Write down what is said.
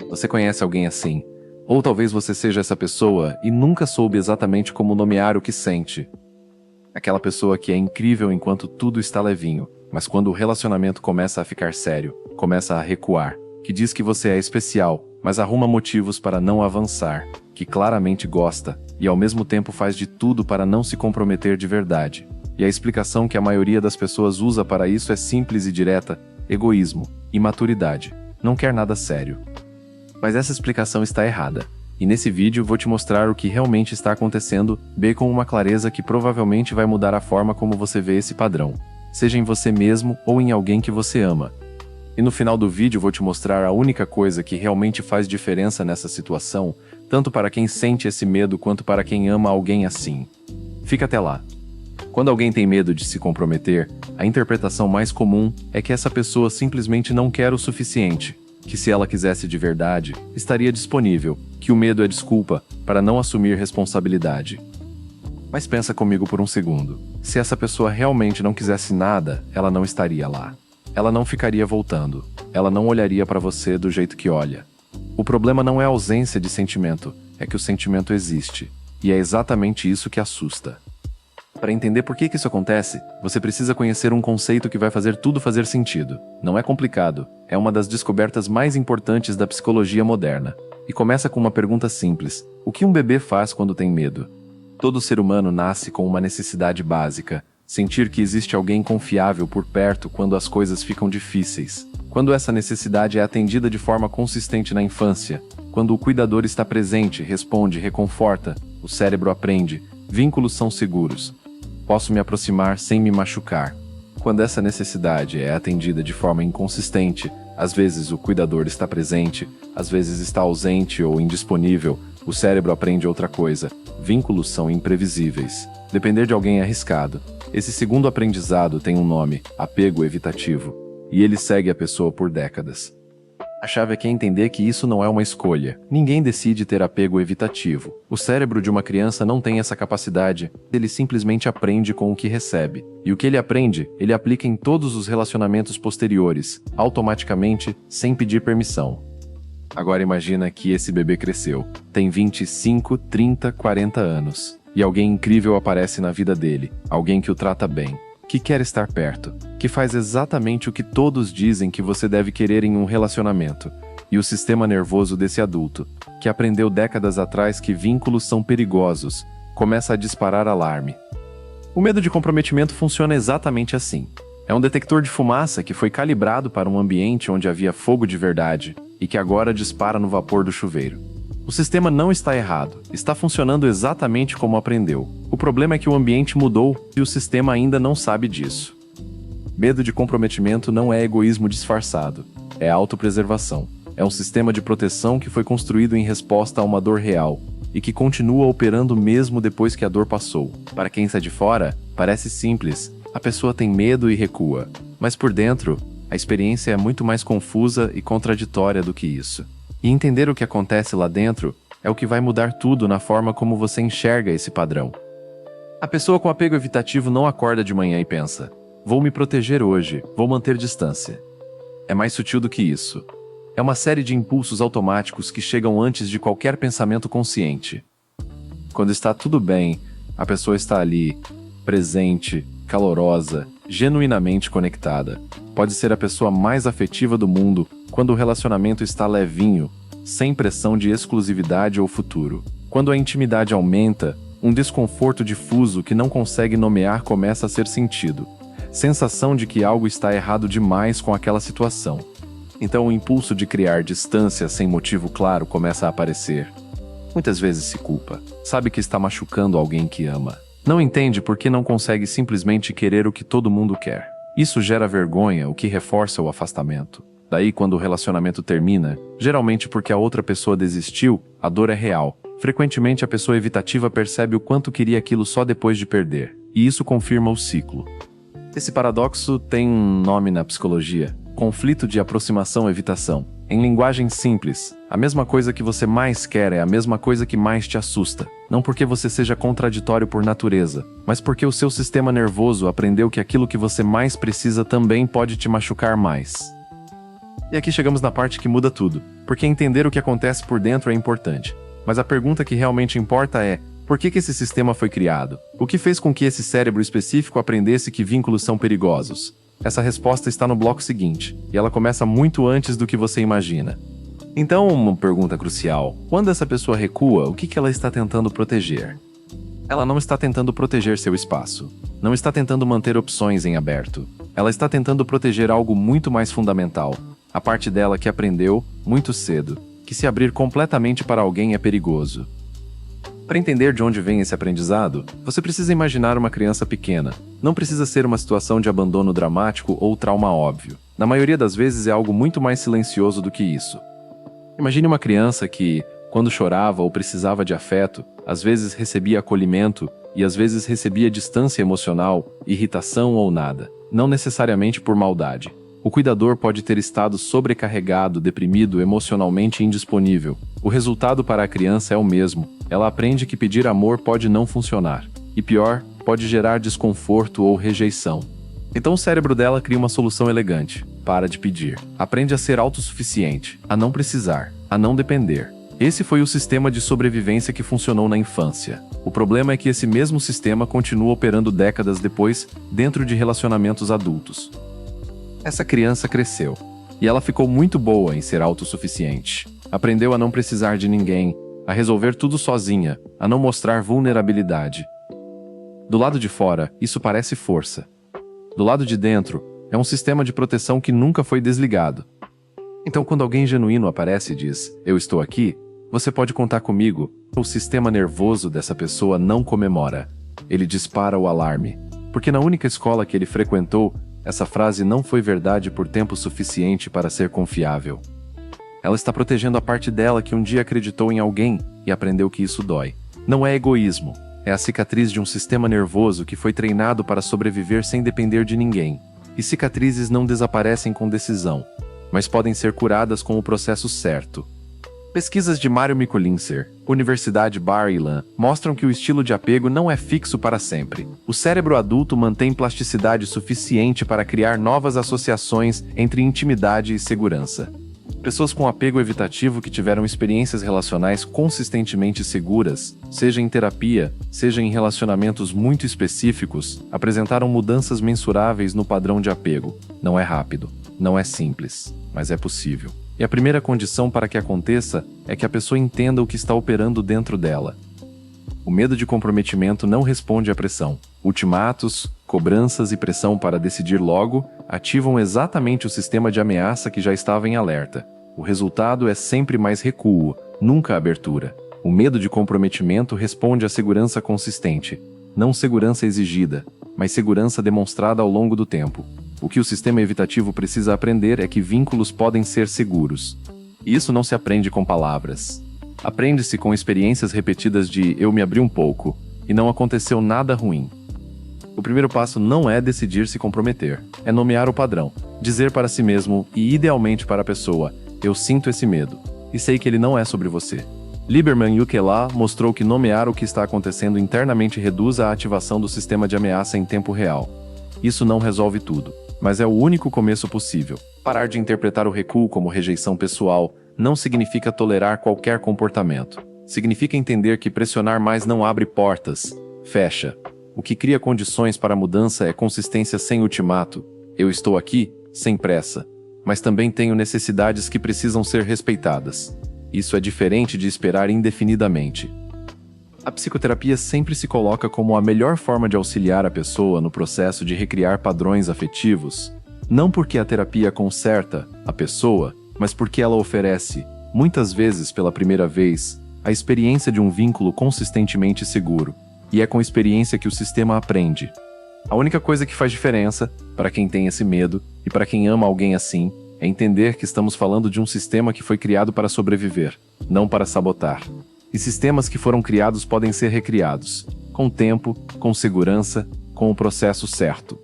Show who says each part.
Speaker 1: Você conhece alguém assim? Ou talvez você seja essa pessoa e nunca soube exatamente como nomear o que sente. Aquela pessoa que é incrível enquanto tudo está levinho, mas quando o relacionamento começa a ficar sério, começa a recuar, que diz que você é especial, mas arruma motivos para não avançar, que claramente gosta, e ao mesmo tempo faz de tudo para não se comprometer de verdade. E a explicação que a maioria das pessoas usa para isso é simples e direta: egoísmo, imaturidade, não quer nada sério. Mas essa explicação está errada. E nesse vídeo vou te mostrar o que realmente está acontecendo, com uma clareza que provavelmente vai mudar a forma como você vê esse padrão, seja em você mesmo ou em alguém que você ama. E no final do vídeo vou te mostrar a única coisa que realmente faz diferença nessa situação, tanto para quem sente esse medo quanto para quem ama alguém assim. Fica até lá. Quando alguém tem medo de se comprometer, a interpretação mais comum é que essa pessoa simplesmente não quer o suficiente, que se ela quisesse de verdade, estaria disponível, que o medo é desculpa para não assumir responsabilidade. Mas pensa comigo por um segundo. Se essa pessoa realmente não quisesse nada, ela não estaria lá. Ela não ficaria voltando. Ela não olharia para você do jeito que olha. O problema não é a ausência de sentimento, é que o sentimento existe. E é exatamente isso que assusta. Para entender por que isso acontece, você precisa conhecer um conceito que vai fazer tudo fazer sentido. Não é complicado, é uma das descobertas mais importantes da psicologia moderna. E começa com uma pergunta simples: o que um bebê faz quando tem medo? Todo ser humano nasce com uma necessidade básica: sentir que existe alguém confiável por perto quando as coisas ficam difíceis. Quando essa necessidade é atendida de forma consistente na infância, quando o cuidador está presente, responde, reconforta, o cérebro aprende: vínculos são seguros. Posso me aproximar sem me machucar. Quando essa necessidade é atendida de forma inconsistente, às vezes o cuidador está presente, às vezes está ausente ou indisponível, o cérebro aprende outra coisa: vínculos são imprevisíveis. Depender de alguém é arriscado. Esse segundo aprendizado tem um nome: apego evitativo. E ele segue a pessoa por décadas. A chave aqui é entender que isso não é uma escolha. Ninguém decide ter apego evitativo. O cérebro de uma criança não tem essa capacidade. Ele simplesmente aprende com o que recebe. E o que ele aprende, ele aplica em todos os relacionamentos posteriores, automaticamente, sem pedir permissão. Agora imagina que esse bebê cresceu. Tem 25, 30, 40 anos. E alguém incrível aparece na vida dele. Alguém que o trata bem, que quer estar perto, que faz exatamente o que todos dizem que você deve querer em um relacionamento. E o sistema nervoso desse adulto, que aprendeu décadas atrás que vínculos são perigosos, começa a disparar alarme. O medo de comprometimento funciona exatamente assim. É um detector de fumaça que foi calibrado para um ambiente onde havia fogo de verdade e que agora dispara no vapor do chuveiro. O sistema não está errado, está funcionando exatamente como aprendeu. O problema é que o ambiente mudou e o sistema ainda não sabe disso. Medo de comprometimento não é egoísmo disfarçado, é autopreservação. É um sistema de proteção que foi construído em resposta a uma dor real e que continua operando mesmo depois que a dor passou. Para quem está de fora, parece simples: a pessoa tem medo e recua. Mas por dentro, a experiência é muito mais confusa e contraditória do que isso. E entender o que acontece lá dentro é o que vai mudar tudo na forma como você enxerga esse padrão. A pessoa com apego evitativo não acorda de manhã e pensa: vou me proteger hoje, vou manter distância. É mais sutil do que isso. É uma série de impulsos automáticos que chegam antes de qualquer pensamento consciente. Quando está tudo bem, a pessoa está ali, presente, calorosa, genuinamente conectada. Pode ser a pessoa mais afetiva do mundo quando o relacionamento está levinho, sem pressão de exclusividade ou futuro. Quando a intimidade aumenta, um desconforto difuso que não consegue nomear começa a ser sentido. Sensação de que algo está errado demais com aquela situação. Então o impulso de criar distância sem motivo claro começa a aparecer. Muitas vezes se culpa. Sabe que está machucando alguém que ama. Não entende por que não consegue simplesmente querer o que todo mundo quer. Isso gera vergonha, o que reforça o afastamento. Daí, quando o relacionamento termina, geralmente porque a outra pessoa desistiu, a dor é real. Frequentemente a pessoa evitativa percebe o quanto queria aquilo só depois de perder. E isso confirma o ciclo. Esse paradoxo tem um nome na psicologia: conflito de aproximação-evitação. Em linguagem simples, a mesma coisa que você mais quer é a mesma coisa que mais te assusta. Não porque você seja contraditório por natureza, mas porque o seu sistema nervoso aprendeu que aquilo que você mais precisa também pode te machucar mais. E aqui chegamos na parte que muda tudo, porque entender o que acontece por dentro é importante. Mas a pergunta que realmente importa é: por que esse sistema foi criado? O que fez com que esse cérebro específico aprendesse que vínculos são perigosos? Essa resposta está no bloco seguinte, e ela começa muito antes do que você imagina. Então, uma pergunta crucial: quando essa pessoa recua, o que ela está tentando proteger? Ela não está tentando proteger seu espaço. Não está tentando manter opções em aberto. Ela está tentando proteger algo muito mais fundamental. A parte dela que aprendeu, muito cedo, que se abrir completamente para alguém é perigoso. Para entender de onde vem esse aprendizado, você precisa imaginar uma criança pequena. Não precisa ser uma situação de abandono dramático ou trauma óbvio. Na maioria das vezes é algo muito mais silencioso do que isso. Imagine uma criança que, quando chorava ou precisava de afeto, às vezes recebia acolhimento e às vezes recebia distância emocional, irritação ou nada, não necessariamente por maldade. O cuidador pode ter estado sobrecarregado, deprimido, emocionalmente indisponível. O resultado para a criança é o mesmo. Ela aprende que pedir amor pode não funcionar. E pior, pode gerar desconforto ou rejeição. Então o cérebro dela cria uma solução elegante. Para de pedir. Aprende a ser autossuficiente, a não precisar, a não depender. Esse foi o sistema de sobrevivência que funcionou na infância. O problema é que esse mesmo sistema continua operando décadas depois, dentro de relacionamentos adultos. Essa criança cresceu, e ela ficou muito boa em ser autossuficiente. Aprendeu a não precisar de ninguém, a resolver tudo sozinha, a não mostrar vulnerabilidade. Do lado de fora, isso parece força. Do lado de dentro, é um sistema de proteção que nunca foi desligado. Então, quando alguém genuíno aparece e diz: "Eu estou aqui", você pode contar comigo. O sistema nervoso dessa pessoa não comemora. Ele dispara o alarme. Porque na única escola que ele frequentou, essa frase não foi verdade por tempo suficiente para ser confiável. Ela está protegendo a parte dela que um dia acreditou em alguém e aprendeu que isso dói. Não é egoísmo, é a cicatriz de um sistema nervoso que foi treinado para sobreviver sem depender de ninguém. E cicatrizes não desaparecem com decisão, mas podem ser curadas com o processo certo. Pesquisas de Mario Mikulincer, Universidade Bar-Ilan, mostram que o estilo de apego não é fixo para sempre. O cérebro adulto mantém plasticidade suficiente para criar novas associações entre intimidade e segurança. Pessoas com apego evitativo que tiveram experiências relacionais consistentemente seguras, seja em terapia, seja em relacionamentos muito específicos, apresentaram mudanças mensuráveis no padrão de apego. Não é rápido, não é simples, mas é possível. E a primeira condição para que aconteça é que a pessoa entenda o que está operando dentro dela. O medo de comprometimento não responde à pressão. Ultimatos, cobranças e pressão para decidir logo ativam exatamente o sistema de ameaça que já estava em alerta. O resultado é sempre mais recuo, nunca abertura. O medo de comprometimento responde à segurança consistente. Não segurança exigida, mas segurança demonstrada ao longo do tempo. O que o sistema evitativo precisa aprender é que vínculos podem ser seguros. E isso não se aprende com palavras. Aprende-se com experiências repetidas de "eu me abri um pouco" e não aconteceu nada ruim. O primeiro passo não é decidir se comprometer, é nomear o padrão, dizer para si mesmo e idealmente para a pessoa: "Eu sinto esse medo, e sei que ele não é sobre você." Lieberman e Ukela mostrou que nomear o que está acontecendo internamente reduz a ativação do sistema de ameaça em tempo real. Isso não resolve tudo, mas é o único começo possível. Parar de interpretar o recuo como rejeição pessoal não significa tolerar qualquer comportamento. Significa entender que pressionar mais não abre portas, fecha. O que cria condições para a mudança é consistência sem ultimato. Eu estou aqui, sem pressa, mas também tenho necessidades que precisam ser respeitadas. Isso é diferente de esperar indefinidamente. A psicoterapia sempre se coloca como a melhor forma de auxiliar a pessoa no processo de recriar padrões afetivos, não porque a terapia conserta a pessoa, mas porque ela oferece, muitas vezes pela primeira vez, a experiência de um vínculo consistentemente seguro. E é com experiência que o sistema aprende. A única coisa que faz diferença, para quem tem esse medo e para quem ama alguém assim, é entender que estamos falando de um sistema que foi criado para sobreviver, não para sabotar. E sistemas que foram criados podem ser recriados, com tempo, com segurança, com o processo certo.